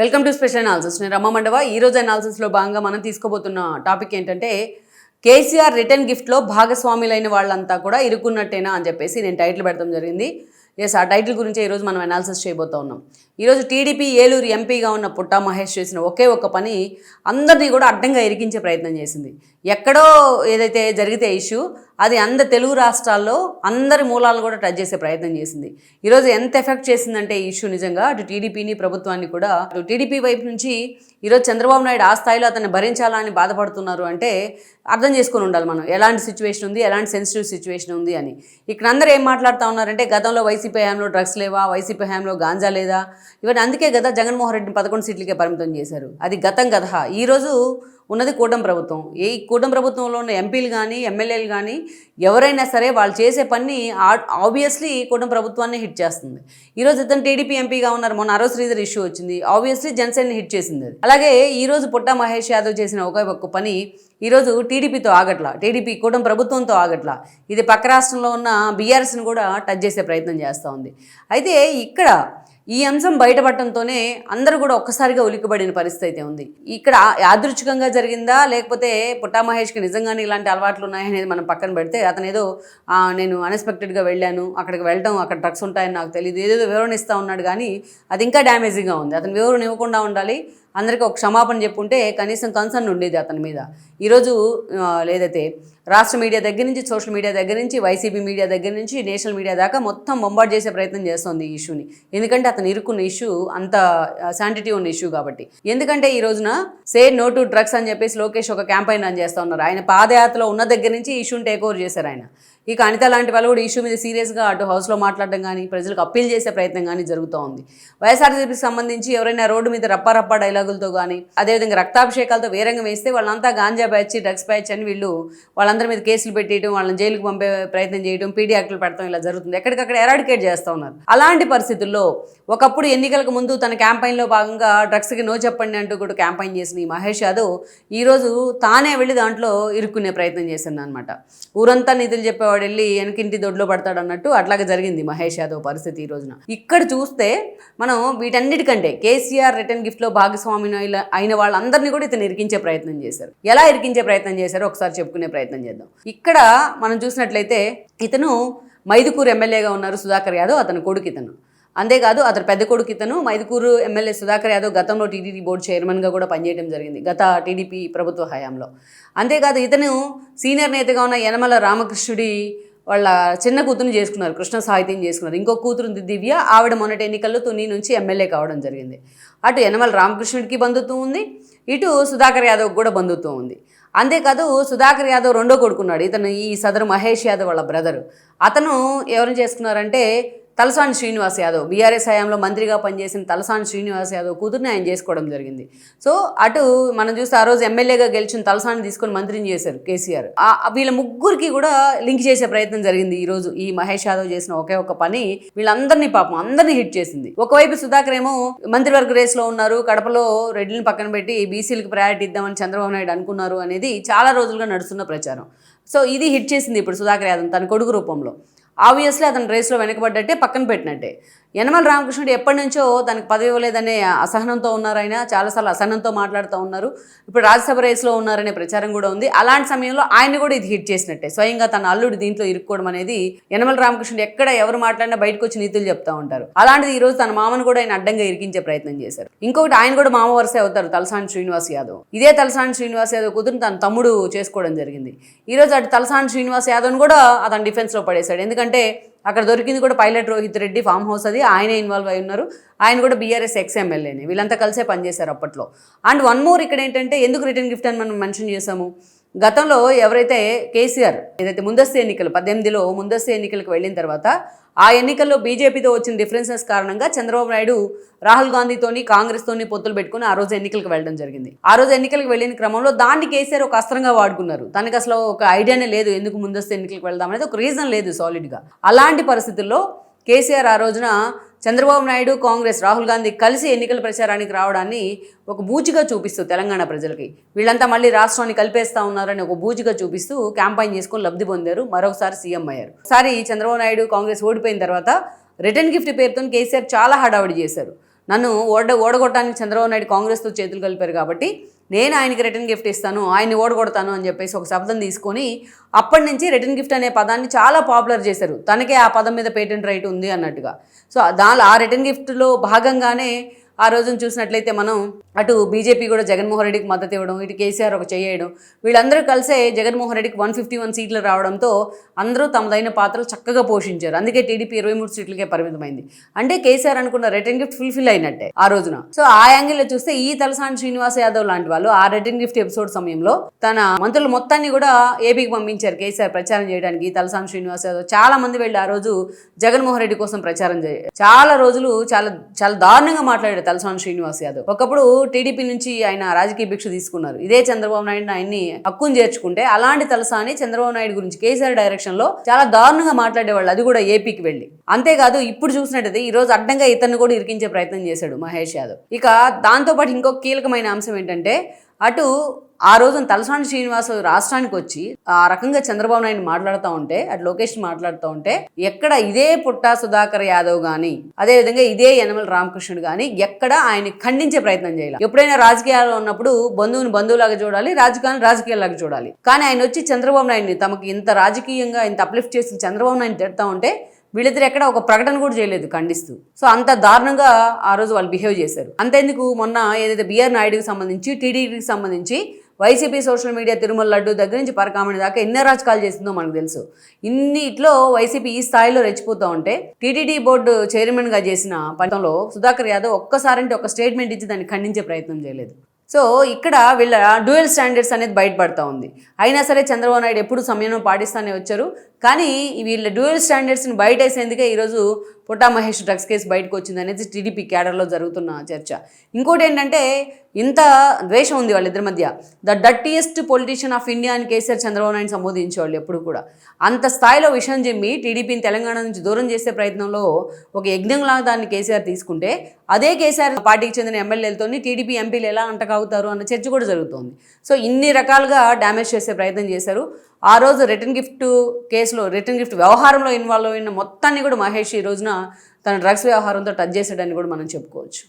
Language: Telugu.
Welcome to special analysis. నేను రమ్మ మండవ. ఈ రోజు అనాలిసిస్లో భాగంగా మనం తీసుకోబోతున్న టాపిక్ ఏంటంటే కేసీఆర్ రిటర్న్ గిఫ్ట్లో భాగస్వాములైన వాళ్ళంతా కూడా ఇరుక్కున్నట్టేనా అని చెప్పేసి నేను టైటిల్ పెడతాం జరిగింది. ఆ టైటిల్ గురించి ఈరోజు మనం అనాలిసిస్ చేయబోతూ ఉన్నాం. ఈరోజు టీడీపీ ఏలూరు ఎంపీగా ఉన్న పుట్టా మహేష్ చేసిన ఒకే ఒక్క పని అందరినీ కూడా అడ్డంగా ఇరికించే ప్రయత్నం చేసింది. ఎక్కడో ఏదైతే జరిగితే ఇష్యూ అది తెలుగు రాష్ట్రాల్లో అందరి మూలాలు కూడా టచ్ చేసే ప్రయత్నం చేసింది. ఈరోజు ఎంత ఎఫెక్ట్ చేసిందంటే ఈ ఇష్యూ నిజంగా అటు టీడీపీని ప్రభుత్వాన్ని కూడా టీడీపీ వైపు నుంచి ఈరోజు చంద్రబాబు నాయుడు ఆ స్థాయిలో అతన్ని భరించాలని బాధపడుతున్నారు అంటే అర్థం చేసుకుని ఉండాలి మనం ఎలాంటి సిచ్యువేషన్ ఉంది, ఎలాంటి సెన్సిటివ్ సిచ్యువేషన్ ఉంది అని. ఇక్కడ అందరూ ఏం మాట్లాడుతూ ఉన్నారంటే గతంలో వైసీపీ హయాంలో డ్రగ్స్ లేవా, వైసీపీ హయాంలో గాంజా లేదా, ఇవన్నీ అందుకే కదా జగన్మోహన్ రెడ్డిని 11 సీట్లకే పరిమితం చేశారు. అది గతం కదా. ఈరోజు ఉన్నది కూటమి ప్రభుత్వం. ఈ కూటమి ప్రభుత్వంలో ఉన్న ఎంపీలు కానీ ఎమ్మెల్యేలు కానీ ఎవరైనా సరే వాళ్ళు చేసే పని ఆబ్వియస్లీ కూటమి ప్రభుత్వాన్ని హిట్ చేస్తుంది. ఈరోజు ఇతను టీడీపీ ఎంపీగా ఉన్నారు. మొన్న అరవ శ్రీధర్ ఇష్యూ వచ్చింది, ఆబ్వియస్లీ జనసేనని హిట్ చేసింది అది. అలాగే ఈరోజు పుట్టా మహేష్ యాదవ్ చేసిన ఒక్క పని ఈరోజు టీడీపీతో ఆగట్లా, టీడీపీ కూటమి ప్రభుత్వంతో ఆగట్లా, ఇది పక్క రాష్ట్రంలో ఉన్న బీఆర్ఎస్ని కూడా టచ్ చేసే ప్రయత్నం చేస్తూ ఉంది. అయితే ఇక్కడ ఈ అంశం బయటపడటంతోనే అందరూ కూడా ఒక్కసారిగా ఉలిక్కిపడిన పరిస్థితి అయితే ఉంది. ఇక్కడ యాదృచ్ఛికంగా జరిగిందా లేకపోతే పుట్టా మహేష్కి నిజంగానే ఇలాంటి అలవాట్లు ఉన్నాయనేది మనం పక్కన పెడితే, అతను ఏదో నేను అన్ఎక్స్పెక్టెడ్గా వెళ్ళాను, అక్కడికి వెళ్ళటం అక్కడ డ్రగ్స్ ఉంటాయని నాకు తెలియదు, ఏదేదో వివరణ ఇస్తూ ఉన్నాడు. కానీ అది ఇంకా డ్యామేజింగ్గా ఉంది. అతను వివరణ ఇవ్వకుండా ఉండాలి, అందరికీ ఒక క్షమాపణ చెప్పుంటే కనీసం కన్సర్న్ ఉండేది అతని మీద. ఈరోజు లేదైతే రాష్ట్ర మీడియా దగ్గర నుంచి, సోషల్ మీడియా దగ్గర నుంచి, వైసీపీ మీడియా దగ్గర నుంచి, నేషనల్ మీడియా దాకా మొత్తం బొంబార్డ్ చేసే ప్రయత్నం చేస్తోంది ఈ ఇష్యూని. ఎందుకంటే అతను ఇరుక్కున్న ఇష్యూ అంత శాంటిటీ ఉన్న ఇష్యూ కాబట్టి. ఎందుకంటే ఈ రోజున సే నో టు డ్రగ్స్ అని చెప్పేసి లోకేష్ ఒక క్యాంపెయిన్ రన్ చేస్తూ ఉన్నారు. ఆయన పాదయాత్రలో ఉన్న దగ్గర నుంచి ఈ ఇష్యూని టేక్ ఓవర్ చేశారు ఆయన. ఇక అనిత లాంటి వాళ్ళు కూడా ఇష్యూ మీద సీరియస్గా అటు హౌస్లో మాట్లాడడం కానీ, ప్రజలకు అప్పీల్ చేసే ప్రయత్నం కానీ జరుగుతూ ఉంది. వైఎస్ఆర్సీపీకి సంబంధించి ఎవరైనా రోడ్డు మీద రప్పా డైలాగులతో కానీ, అదేవిధంగా రక్తాభిషేకాలతో వేరంగం వేస్తే వాళ్ళంతా గాంజా బ్యాచ్, డ్రగ్స్ బ్యాచ్ అని వాళ్ళందరి మీద కేసులు పెట్టేయడం, వాళ్ళని జైలుకు పంపే ప్రయత్నం చేయడం, పీడీ యాక్టులు పెడతాం, ఇలా జరుగుతుంది. ఎక్కడికక్కడ ఎరాడికేట్ చేస్తూ ఉన్నారు. అలాంటి పరిస్థితుల్లో ఒకప్పుడు ఎన్నికలకు ముందు తన క్యాంపెయిన్లో భాగంగా డ్రగ్స్కి నో చెప్పండి అంటూ కూడా క్యాంపెయిన్ చేసిన ఈ మహేష్ యాదవ్ ఈరోజు తానే వెళ్ళి దాంట్లో ఇరుక్కునే ప్రయత్నం చేసింది అనమాట. ఊరంతా నిధులు చెప్పేవాడు వెళ్ళి వెనకింటి దొడ్లో పడతాడు అన్నట్టు అట్లాగే జరిగింది మహేష్ యాదవ్ పరిస్థితి ఈ రోజున. ఇక్కడ చూస్తే మనం వీటన్నిటికంటే కేసీఆర్ రిటర్న్ గిఫ్ట్లో భాగస్వామి అయిన వాళ్ళందరినీ కూడా ఇతను ఇరికించే ప్రయత్నం చేశారు. ఎలా ఇరికించే ప్రయత్నం చేశారో ఒకసారి చెప్పుకునే ప్రయత్నం చేద్దాం. ఇక్కడ మనం చూసినట్లయితే ఇతను మైదుకూరు ఎమ్మెల్యేగా ఉన్నారు సుధాకర్ యాదవ్, అతని కొడుకు ఇతను. అంతేకాదు అతని పెద్ద కొడుకు ఇతను మైదుకూరు ఎమ్మెల్యే సుధాకర్ యాదవ్ గతంలో టీడీపీ బోర్డు చైర్మన్గా కూడా పనిచేయడం జరిగింది గత టీడీపీ ప్రభుత్వ హయాంలో. అంతేకాదు ఇతను సీనియర్ నేతగా ఉన్న యనమల రామకృష్ణుడి వాళ్ళ చిన్న కూతురుని చేసుకున్నారు, కృష్ణ సాహిత్యం చేసుకున్నారు. ఇంకో కూతురు దివ్య, ఆవిడ మొన్నటి ఎన్నికల్లో తుని నుంచి ఎమ్మెల్యే కావడం జరిగింది. అటు యనమల రామకృష్ణుడికి బంధుత్వం ఉంది, ఇటు సుధాకర్ యాదవ్ కూడా బంధుత్వం ఉంది. అంతేకాదు సుధాకర్ యాదవ్ రెండో కొడుకున్నాడు, ఇతను ఈ సదరు మహేష్ యాదవ్ వాళ్ళ బ్రదరు. అతను ఎవరిని చేసుకున్నారంటే తలసాని శ్రీనివాస్ యాదవ్, బీఆర్ఎస్ హయాంలో మంత్రిగా పనిచేసిన తలసాని శ్రీనివాస్ యాదవ్ కూతుర్ని ఆయన చేసుకోవడం జరిగింది. సో అటు మనం చూస్తే ఆ రోజు ఎమ్మెల్యేగా గెలిచిన తలసాని తీసుకొని మంత్రిని చేశారు కేసీఆర్. వీళ్ళ ముగ్గురికి కూడా లింక్ చేసే ప్రయత్నం జరిగింది. ఈ రోజు ఈ మహేష్ యాదవ్ చేసిన ఒకే ఒక్క పని వీళ్ళందరినీ పాపం అందరినీ హిట్ చేసింది. ఒకవైపు సుధాకర్ ఏమో మంత్రివర్గ రేస్లో ఉన్నారు, కడపలో రెడ్డిని పక్కన పెట్టి బీసీలకు ప్రయారిటీ ఇద్దామని చంద్రబాబు నాయుడు అనుకున్నారు అనేది చాలా రోజులుగా నడుస్తున్న ప్రచారం. సో ఇది హిట్ చేసింది ఇప్పుడు సుధాకర్ యాదవ్ తన కొడుకు రూపంలో. ఆబ్వియస్లీ అతను రేస్లో వెనకబడ్డట్టే, పక్కన పెట్టినట్టే. యనమల రామకృష్ణుడు ఎప్పటి నుంచో తనకు పదవి ఇవ్వలేదనే అసహనంతో ఉన్నారు. ఆయన చాలాసార్లు అసహనంతో మాట్లాడుతూ ఉన్నారు. ఇప్పుడు రాజ్యసభ రేస్లో ఉన్నారనే ప్రచారం కూడా ఉంది. అలాంటి సమయంలో ఆయన కూడా ఇది హిట్ చేసినట్టే. స్వయంగా తన అల్లుడు దీంట్లో ఇరుక్కోవడం అనేది, యనమల రామకృష్ణుడు ఎక్కడ ఎవరు మాట్లాడినా బయటకు వచ్చి నీతులు చెప్తూ ఉంటారు. అలాంటిది ఈరోజు తన మామను కూడా ఆయన అడ్డంగా ఇరికించే ప్రయత్నం చేశారు. ఇంకొకటి, ఆయన కూడా మామ వరుసే అవుతారు తలసాని శ్రీనివాస్ యాదవ్. ఇదే తలసాని శ్రీనివాస్ యాదవ్ కూతురు తన తమ్ముడు చేసుకోవడం జరిగింది. ఈరోజు అటు తలసాని శ్రీనివాస్ యాదవ్ని కూడా అతను డిఫెన్స్లో పడేశాడు. ఎందుకంటే అక్కడ దొరికింది కూడా pilot Rohit Reddy farm house, అది ఆయనే ఇన్వాల్వ్ అయి ఉన్నారు. ఆయన కూడా బీఆర్ఎస్ ఎక్స్ ఎమ్మెల్యేనే, వీళ్ళంతా కలిసే పనిచేశారు అప్పట్లో. అండ్ వన్ మోర్ ఇక్కడ ఏంటంటే ఎందుకు రిటర్న్ గిఫ్ట్ అని మనం మెన్షన్ చేసాము, గతంలో ఎవరైతే కేసీఆర్ ఏదైతే ముందస్తు ఎన్నికలు 18లో ముందస్తు ఎన్నికలకు వెళ్ళిన తర్వాత ఆ ఎన్నికల్లో బీజేపీతో వచ్చిన డిఫరెన్సెస్ కారణంగా చంద్రబాబు నాయుడు రాహుల్ గాంధీతోని కాంగ్రెస్తోని పొత్తులు పెట్టుకుని ఆ రోజు ఎన్నికలకు వెళ్ళడం జరిగింది. ఆ రోజు ఎన్నికలకు వెళ్ళిన క్రమంలో దాన్ని కేసీఆర్ ఒక అస్త్రంగా వాడుకున్నారు. తనకు అసలు ఒక ఐడియానే లేదు ఎందుకు ముందస్తు ఎన్నికలకు వెళ్దాం అనేది, ఒక రీజన్ లేదు సాలిడ్గా. అలాంటి పరిస్థితుల్లో కేసీఆర్ ఆ రోజున చంద్రబాబు నాయుడు, కాంగ్రెస్, రాహుల్ గాంధీ కలిసి ఎన్నికల ప్రచారానికి రావడాన్ని ఒక బూచిగా చూపిస్తూ తెలంగాణ ప్రజలకి వీళ్ళంతా మళ్ళీ రాష్ట్రాన్ని కలిపేస్తా ఉన్నారని ఒక బూచిగా చూపిస్తూ క్యాంపెయిన్ చేసుకొని లబ్ధి పొందారు. మరొకసారి సీఎం అయ్యారు. ఒకసారి చంద్రబాబు నాయుడు, కాంగ్రెస్ ఓడిపోయిన తర్వాత రిటర్న్ గిఫ్ట్ పేరుతో కేసీఆర్ చాలా హడావిడి చేశారు. నన్ను ఓడగొట్టడానికి చంద్రబాబు నాయుడు కాంగ్రెస్తో చేతులు కలిపారు కాబట్టి నేను ఆయనకి రిటర్న్ గిఫ్ట్ ఇస్తాను, ఆయన్ని ఓడగొడతాను అని చెప్పేసి ఒక శబ్దం తీసుకొని అప్పటి నుంచి రిటర్న్ గిఫ్ట్ అనే పదాన్ని చాలా పాపులర్ చేశారు. తనకే ఆ పదం మీద పేటెంట్ రైట్ ఉంది అన్నట్టుగా. సో ఆ రిటర్న్ గిఫ్ట్లో భాగంగానే ఆ రోజున చూసినట్లయితే మనం అటు బీజేపీ కూడా జగన్మోహన్ రెడ్డికి మద్దతు ఇవ్వడం, ఇటు కేసీఆర్ ఒక చేయడం, వీళ్ళందరూ కలిసే జగన్మోహన్ రెడ్డికి 151 సీట్లు రావడంతో అందరూ తమదైన పాత్రలు చక్కగా పోషించారు. అందుకే టీడీపీ 23 సీట్లకే పరిమితమైంది. అంటే కేసీఆర్ అనుకున్న రిటర్న్ గిఫ్ట్ ఫుల్ఫిల్ అయినట్టే ఆ రోజున. సో ఆ యాంగిల్లో చూస్తే ఈ తలసాని శ్రీనివాస్ యాదవ్ లాంటి వాళ్ళు ఆ రిటర్న్ గిఫ్ట్ ఎపిసోడ్ సమయంలో తన మంత్రులు మొత్తాన్ని కూడా ఏపీకి పంపించారు కేసీఆర్ ప్రచారం చేయడానికి. తలసాని శ్రీనివాస్ యాదవ్ చాలా మంది వెళ్ళి ఆ రోజు జగన్మోహన్ రెడ్డి కోసం ప్రచారం చేయారు. చాలా రోజులు చాలా చాలా దారుణంగా మాట్లాడారు తలసాని శ్రీనివాస్ యాదవ్. ఒకప్పుడు టీడీపీ నుంచి ఆయన రాజకీయ భిక్ష తీసుకున్నారు. ఇదే చంద్రబాబు నాయుడు ఆయన్ని హక్కును చేర్చుకుంటే అలాంటి తలసాని చంద్రబాబు నాయుడు గురించి కేసీఆర్ డైరెక్షన్ లో చాలా దారుణంగా మాట్లాడేవాళ్ళు, అది కూడా ఏపీకి వెళ్ళి. అంతేకాదు ఇప్పుడు చూసినట్టయితే ఈ రోజు అడ్డంగా ఇతన్ని కూడా ఇరికించే ప్రయత్నం చేశాడు మహేష్ యాదవ్. ఇక దాంతోపాటు ఇంకొక కీలకమైన అంశం ఏంటంటే అటు ఆ రోజున తలసాని శ్రీనివాస్ రాష్ట్రానికి వచ్చి ఆ రకంగా చంద్రబాబు నాయుడు మాట్లాడుతూ ఉంటే, అటు లోకేష్ మాట్లాడుతూ ఉంటే ఎక్కడ ఇదే పుట్టా సుధాకర్ యాదవ్ కానీ అదేవిధంగా ఇదే యనమల రామకృష్ణుడు కానీ ఎక్కడ ఆయన ఖండించే ప్రయత్నం చేయాలి. ఎప్పుడైనా రాజకీయాల్లో ఉన్నప్పుడు బంధువుని బంధువులాగా చూడాలి, రాజకీయాన్ని రాజకీయాలాగా చూడాలి. కానీ ఆయన వచ్చి చంద్రబాబు నాయుడిని తమకి ఇంత రాజకీయంగా ఇంత అప్లిఫ్ట్ చేసి చంద్రబాబు నాయుడు తిడతా ఉంటే వీళ్ళిద్దరు ఎక్కడ ఒక ప్రకటన కూడా చేయలేదు ఖండిస్తూ. సో అంత దారుణంగా ఆ రోజు వాళ్ళు బిహేవ్ చేశారు. అంతేందుకు మొన్న ఏదైతే బిఆర్ నాయుడుకి సంబంధించి టీడీపీకి సంబంధించి YCP social media Tirumala laddu దగ్గర నుంచి పరకామణి దాకా ఎన్ని రాజకాలు చేసిందో మనకు తెలుసు. ఇన్నిట్లో వైసీపీ ఈ స్థాయిలో రెచ్చిపోతూ ఉంటే టీటీడీ బోర్డు చైర్మన్గా చేసిన ఫలితంలో సుధాకర్ యాదవ్ ఒక్కసారంటే ఒక స్టేట్మెంట్ ఇచ్చి దాన్ని ఖండించే ప్రయత్నం చేయలేదు. సో ఇక్కడ వీళ్ళ డ్యూయల్ స్టాండర్డ్స్ అనేది బయటపడతా ఉంది. అయినా సరే చంద్రబాబు నాయుడు ఎప్పుడు సమయం పాటిస్తూనే వచ్చారు. కానీ వీళ్ళ డ్యూయల్ స్టాండర్డ్స్ని బయటేసేందుకే ఈరోజు పుట్టా మహేష్ డ్రగ్స్ కేసు బయటకు వచ్చింది అనేది టీడీపీ క్యాడర్లో జరుగుతున్న చర్చ. ఇంకోటి ఏంటంటే ఇంత ద్వేషం ఉంది వాళ్ళిద్దరి మధ్య. The dirtiest politician of India అని కేసీఆర్ చంద్రబాబు నాయుడు సంబోధించేవాళ్ళు ఎప్పుడు కూడా. అంత స్థాయిలో విషయం చెమ్మి టీడీపీని తెలంగాణ నుంచి దూరం చేసే ప్రయత్నంలో ఒక యజ్ఞంలాగా దాన్ని కేసీఆర్ తీసుకుంటే అదే కేసీఆర్ పార్టీకి చెందిన ఎమ్మెల్యేలతో టీడీపీ ఎంపీలు ఎలా అంటకాగుతారు అన్న చర్చ కూడా జరుగుతోంది. సో ఇన్ని రకాలుగా డ్యామేజ్ చేసే ప్రయత్నం చేశారు. ఆ రోజు రిటర్న్ గిఫ్ట్ కేసులో రిటర్న్ గిఫ్ట్ వ్యవహారంలో ఇన్వాల్వ్ అయిన మొత్తాన్ని కూడా మహేష్ ఈ రోజున తన డ్రగ్స్ వ్యవహారంతో టచ్ చేశాడని కూడా మనం చెప్పుకోవచ్చు.